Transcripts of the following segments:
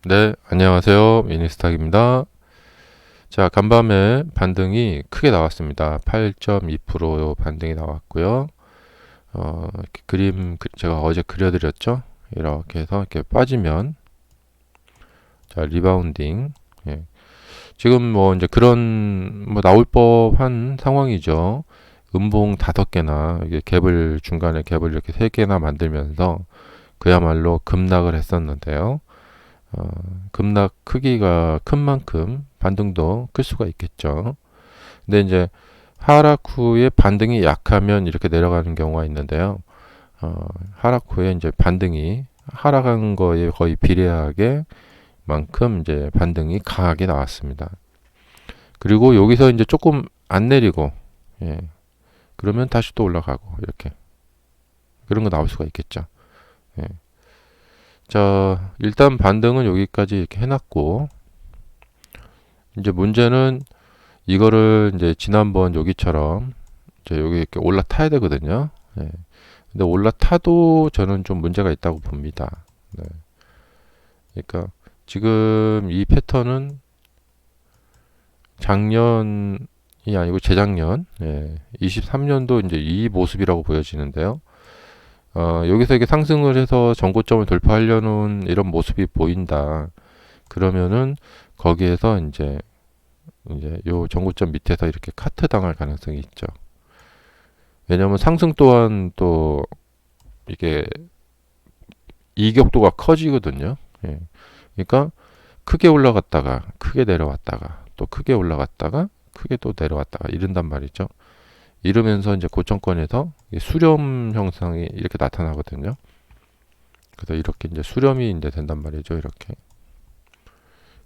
네, 안녕하세요. 미니스탁입니다. 자, 간밤에 반등이 크게 나왔습니다. 8.2% 반등이 나왔고요. 이렇게 제가 어제 그려드렸죠? 이렇게 해서 이렇게 빠지면, 자, 리바운딩. 예. 지금 뭐 이제 그런, 뭐 나올 법한 상황이죠. 음봉 5개나, 이게 중간에 갭을 이렇게 3개나 만들면서 그야말로 급락을 했었는데요. 어, 급락 크기가 큰 만큼 반등도 클 수가 있겠죠. 근데 이제 하락 후에 반등이 약하면 이렇게 내려가는 경우가 있는데요. 하락 후에 이제 반등이 하락한 거에 거의 비례하게 만큼 이제 반등이 강하게 나왔습니다. 그리고 여기서 이제 조금 안 내리고, 예, 그러면 다시 또 올라가고 이렇게 그런 거 나올 수가 있겠죠. 예. 자, 일단 반등은 여기까지 이렇게 해놨고, 이제 문제는 이거를 이제 지난번 여기처럼 이제 여기 이렇게 올라타야 되거든요. 예. 근데 올라타도 저는 좀 문제가 있다고 봅니다. 네. 그러니까 지금 이 패턴은 작년이 아니고 재작년, 23년도 이제 이 모습이라고 보여지는데요. 여기서 이게 상승을 해서 전고점을 돌파하려는 이런 모습이 보인다. 그러면은 거기에서 이제 요 전고점 밑에서 이렇게 카트 당할 가능성이 있죠. 왜냐하면 상승 또한 또 이게 이격도가 커지거든요. 예. 그러니까 크게 올라갔다가 크게 내려왔다가 또 크게 올라갔다가 크게 또 내려왔다가 이런단 말이죠. 이러면서 이제 고점권에서 수렴 형상이 이렇게 나타나거든요. 그래서 이렇게 이제 수렴이 이제 된단 말이죠. 이렇게.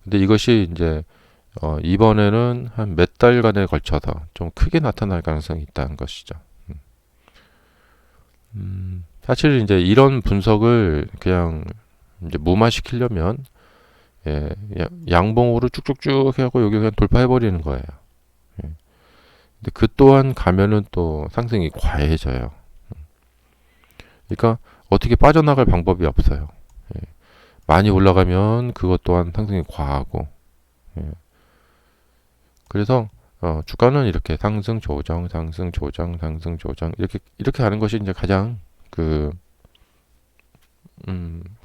근데 이것이 이제 이번에는 한 몇 달간에 걸쳐서 좀 크게 나타날 가능성이 있다는 것이죠. 사실 이제 이런 분석을 그냥 이제 무마시키려면 양봉으로 쭉쭉쭉 해갖고 여기 그냥 돌파해 버리는 거예요. 예. 근데 그 또한 가면은 또 상승이 과해져요. 그러니까 어떻게 빠져나갈 방법이 없어요. 예. 많이 올라가면 그것 또한 상승이 과하고. 예. 그래서 주가는 이렇게 상승 조정, 상승 조정, 상승 조정 이렇게 하는 것이 이제 그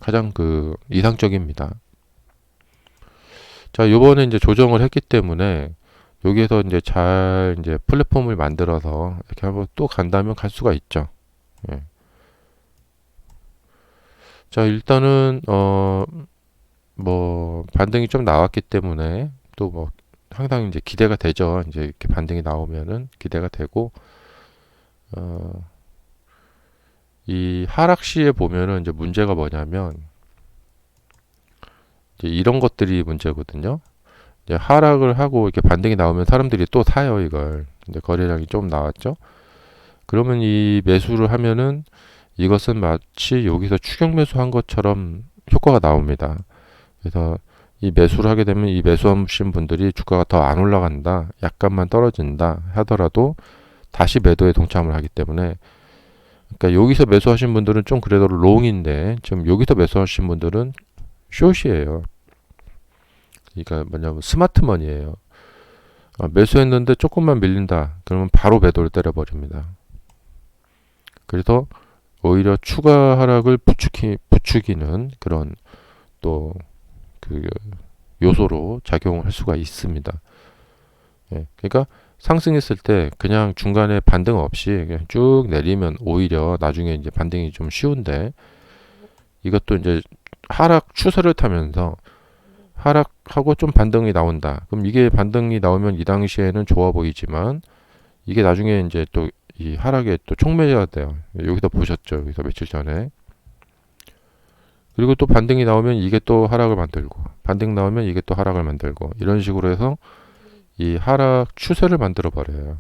가장 그 이상적입니다. 자, 요번에 이제 조정을 했기 때문에 여기에서 이제 잘 이제 플랫폼을 만들어서 이렇게 한번 또 간다면 갈 수가 있죠. 예. 자, 일단은 뭐 반등이 좀 나왔기 때문에 또 뭐 항상 이제 기대가 되죠. 이제 이렇게 반등이 나오면은 기대가 되고 어, 이 하락 시에 보면은 이제 문제가 뭐냐면 이제 이런 것들이 문제거든요. 이제 하락을 하고 이렇게 반등이 나오면 사람들이 또 사요, 이걸. 이제 거래량이 좀 나왔죠. 그러면 이 매수를 하면은 이것은 마치 여기서 추격 매수한 것처럼 효과가 나옵니다. 그래서 이 매수를 하게 되면 이 매수하신 분들이 주가가 더 안 올라간다, 약간만 떨어진다 하더라도 다시 매도에 동참을 하기 때문에, 그러니까 여기서 매수하신 분들은 좀 그래도 롱인데 지금 여기서 매수하신 분들은 숏이에요. 그러니까 뭐냐면 스마트머니예요. 매수했는데 조금만 밀린다, 그러면 바로 매도를 때려버립니다. 그래서 오히려 추가 하락을 부추기는 그런 또 그 요소로 작용을 할 수가 있습니다. 예, 그러니까 상승했을 때 그냥 중간에 반등 없이 그냥 쭉 내리면 오히려 나중에 이제 반등이 좀 쉬운데, 이것도 이제 하락 추세를 타면서 하락하고 좀 반등이 나온다. 그럼 이게 반등이 나오면 이 당시에는 좋아 보이지만 이게 나중에 이제 또 이 하락에 또 촉매가 돼요. 여기서 보셨죠? 여기서 며칠 전에. 그리고 또 반등이 나오면 이게 또 하락을 만들고, 반등 나오면 이게 또 하락을 만들고, 이런 식으로 해서 이 하락 추세를 만들어 버려요.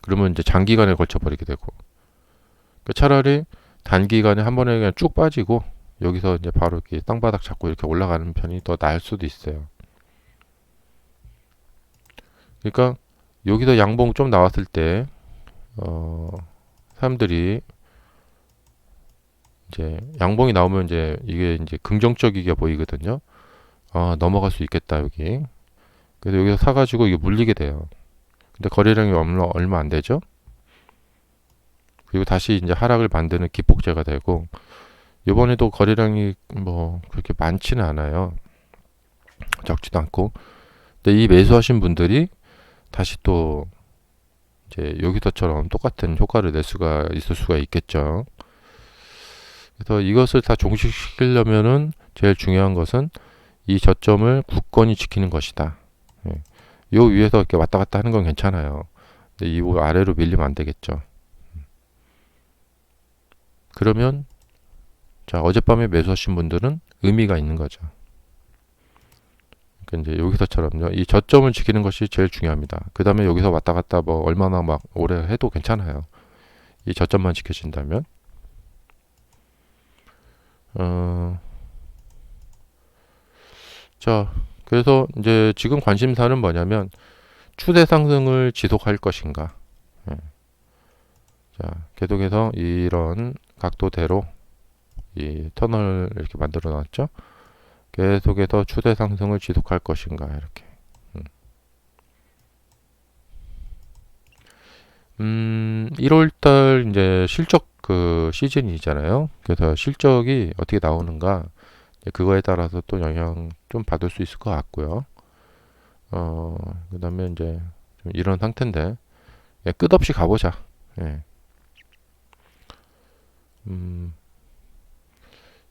그러면 이제 장기간에 걸쳐 버리게 되고, 그러니까 차라리 단기간에 한 번에 그냥 쭉 빠지고 여기서 이제 바로 이렇게 땅바닥 잡고 이렇게 올라가는 편이 더 나을 수도 있어요. 그러니까 여기서 양봉 좀 나왔을 때 사람들이 이제 양봉이 나오면 이제 이게 이제 긍정적이게 보이거든요. 아, 넘어갈 수 있겠다 여기. 그래서 여기서 사가지고 이게 물리게 돼요. 근데 거래량이 얼마 안 되죠. 그리고 다시 이제 하락을 만드는 기폭제가 되고, 이번에도 거래량이 뭐 그렇게 많지는 않아요. 적지도 않고. 근데 이 매수하신 분들이 다시 또 이제 여기서처럼 똑같은 효과를 낼 수가 있을 수가 있겠죠. 그래서 이것을 다 종식시키려면은 제일 중요한 것은 이 저점을 굳건히 지키는 것이다. 예. 요 위에서 이렇게 왔다 갔다 하는 건 괜찮아요. 근데 이 아래로 밀리면 안 되겠죠. 그러면 자, 어젯밤에 매수하신 분들은 의미가 있는 거죠. 그러니까 이제 여기서처럼요. 이 저점을 지키는 것이 제일 중요합니다. 그 다음에 여기서 왔다 갔다 뭐 얼마나 막 오래 해도 괜찮아요. 이 저점만 지켜진다면. 자, 그래서 이제 지금 관심사는 뭐냐면 추세 상승을 지속할 것인가. 예. 자, 계속해서 이런 각도대로 이 터널 이렇게 만들어 놨죠. 계속해서 추세 상승을 지속할 것인가 이렇게. 1월달 이제 실적 그 시즌이잖아요. 그래서 실적이 어떻게 나오는가 그거에 따라서 또 영향 좀 받을 수 있을 것 같고요. 그다음에 이제 좀 이런 상태인데 예, 끝없이 가보자. 예.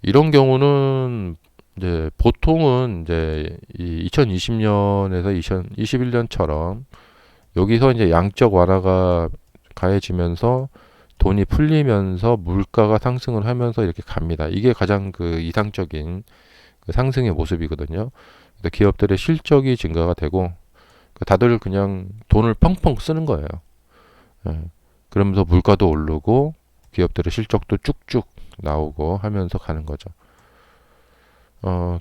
이런 경우는 이제 보통은 이제 이 2020년에서 2021년처럼 여기서 이제 양적 완화가 가해지면서 돈이 풀리면서 물가가 상승을 하면서 이렇게 갑니다. 이게 가장 그 이상적인 그 상승의 모습이거든요. 기업들의 실적이 증가가 되고 다들 그냥 돈을 펑펑 쓰는 거예요. 예. 그러면서 물가도 오르고 기업들의 실적도 쭉쭉 나오고 하면서 가는 거죠.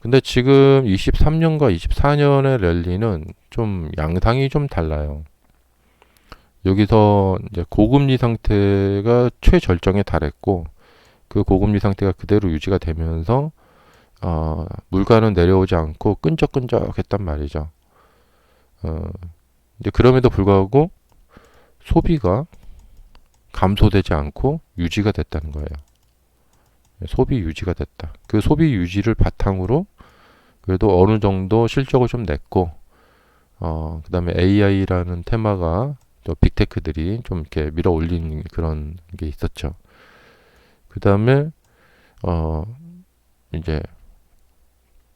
근데 지금 23년과 24년의 랠리는 좀 양상이 좀 달라요. 여기서 이제 고금리 상태가 최절정에 달했고 그 고금리 상태가 그대로 유지가 되면서 물가는 내려오지 않고 끈적끈적했단 말이죠. 이제 그럼에도 불구하고 소비가 감소되지 않고 유지가 됐다는 거예요. 소비 유지가 됐다. 그 소비 유지를 바탕으로 그래도 어느 정도 실적을 좀 냈고, 그 다음에 AI라는 테마가 또 빅테크들이 좀 이렇게 밀어 올린 그런 게 있었죠. 그 다음에, 이제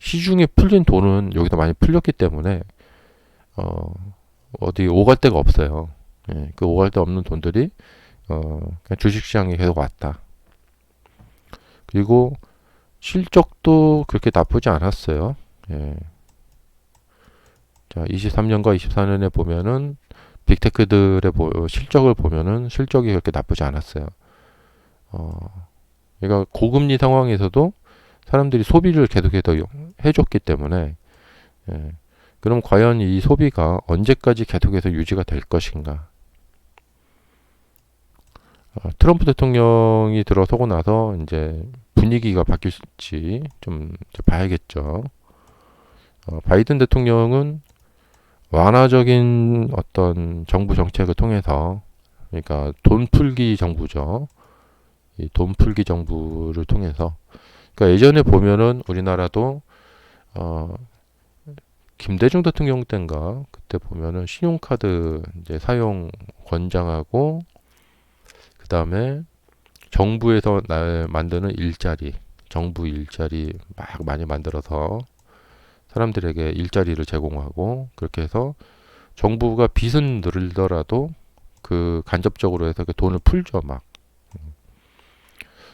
시중에 풀린 돈은 여기다 많이 풀렸기 때문에, 어디 오갈 데가 없어요. 예, 그 오갈 데 없는 돈들이, 그냥 주식시장에 계속 왔다. 그리고 실적도 그렇게 나쁘지 않았어요. 예. 자, 23년과 24년에 보면은 빅테크들의 실적을 보면은 실적이 그렇게 나쁘지 않았어요. 그러니까 고금리 상황에서도 사람들이 소비를 계속해서 해줬기 때문에 예. 그럼 과연 이 소비가 언제까지 계속해서 유지가 될 것인가? 트럼프 대통령이 들어서고 나서 이제 분위기가 바뀔지 좀 봐야겠죠. 바이든 대통령은 완화적인 어떤 정부 정책을 통해서, 그러니까 돈 풀기 정부죠. 이 돈 풀기 정부를 통해서, 그러니까 예전에 보면은 우리나라도 김대중 대통령 때인가 그때 보면은 신용카드 이제 사용 권장하고 그 다음에 정부에서 만드는 일자리, 정부 일자리 막 많이 만들어서 사람들에게 일자리를 제공하고 그렇게 해서 정부가 빚은 늘더라도 그 간접적으로 해서 그 돈을 풀죠 막.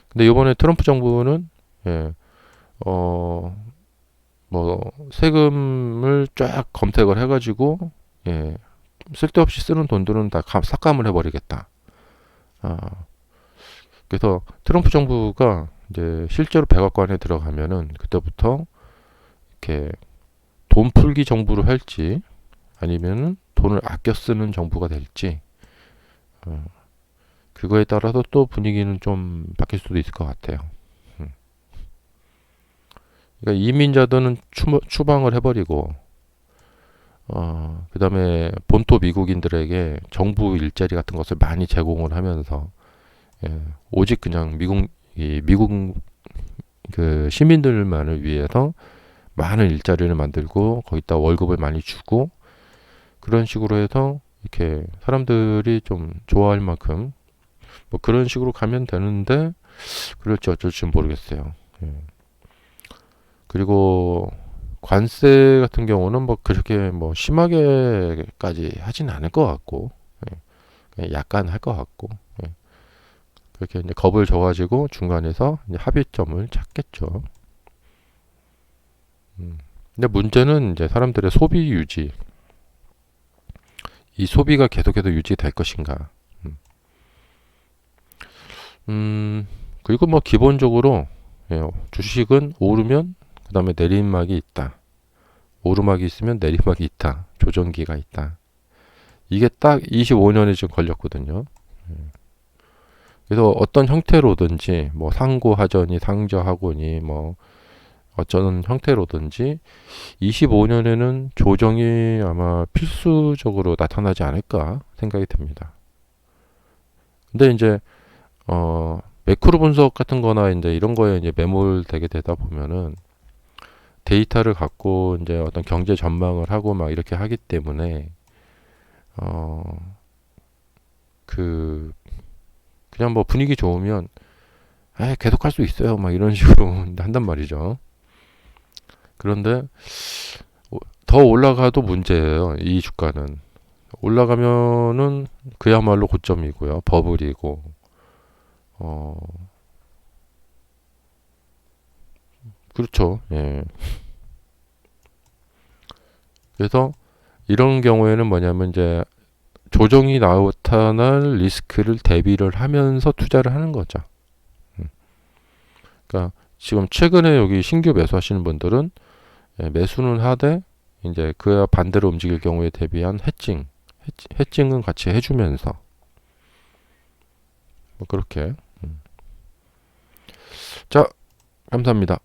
근데 이번에 트럼프 정부는 예, 뭐 세금을 쫙 검색을 해가지고 예, 쓸데없이 쓰는 돈들은 다 삭감을 해버리겠다. 그래서 트럼프 정부가 이제 실제로 백악관에 들어가면은 그때부터 이렇게 돈 풀기 정부로 할지 아니면은 돈을 아껴 쓰는 정부가 될지 그거에 따라서 또 분위기는 좀 바뀔 수도 있을 것 같아요. 그러니까 이민자들은 추방을 해버리고 그다음에 본토 미국인들에게 정부 일자리 같은 것을 많이 제공을 하면서 오직 그냥 미국 그 시민들만을 위해서 많은 일자리를 만들고 거기다 월급을 많이 주고 그런 식으로 해서 이렇게 사람들이 좀 좋아할 만큼 뭐 그런 식으로 가면 되는데 그럴지 어쩔지 모르겠어요. 그리고 관세 같은 경우는 뭐 그렇게 뭐 심하게까지 하진 않을 것 같고 그냥 약간 할 것 같고 그렇게 이제 겁을 줘가지고 중간에서 이제 합의점을 찾겠죠. 근데 문제는 이제 사람들의 소비 유지, 이 소비가 계속해서 유지될 것인가. 그리고 뭐 기본적으로 주식은 오르면 그 다음에 내리막이 있다. 오르막이 있으면 내리막이 있다. 조정기가 있다. 이게 딱 25년에 지금 걸렸거든요. 그래서 어떤 형태로든지 뭐 상고하저니 상저하고니 뭐 어쩌는 형태로든지 25년에는 조정이 아마 필수적으로 나타나지 않을까 생각이 듭니다. 근데 이제 매크로 분석 같은 거나 이제 이런 거에 이제 매몰되게 되다 보면은 데이터를 갖고 이제 어떤 경제 전망을 하고 막 이렇게 하기 때문에 그냥 뭐 분위기 좋으면 계속 할 수 있어요 막 이런 식으로 한단 말이죠. 그런데 더 올라가도 문제예요. 이 주가는 올라가면은 그야말로 고점이고요. 버블이고 그렇죠. 예. 그래서 이런 경우에는 뭐냐면 이제 조정이 나타날 리스크를 대비를 하면서 투자를 하는 거죠. 그러니까 지금 최근에 여기 신규 매수하시는 분들은 매수는 하되 이제 그와 반대로 움직일 경우에 대비한 해칭은 같이 해주면서 뭐 그렇게. 자, 감사합니다.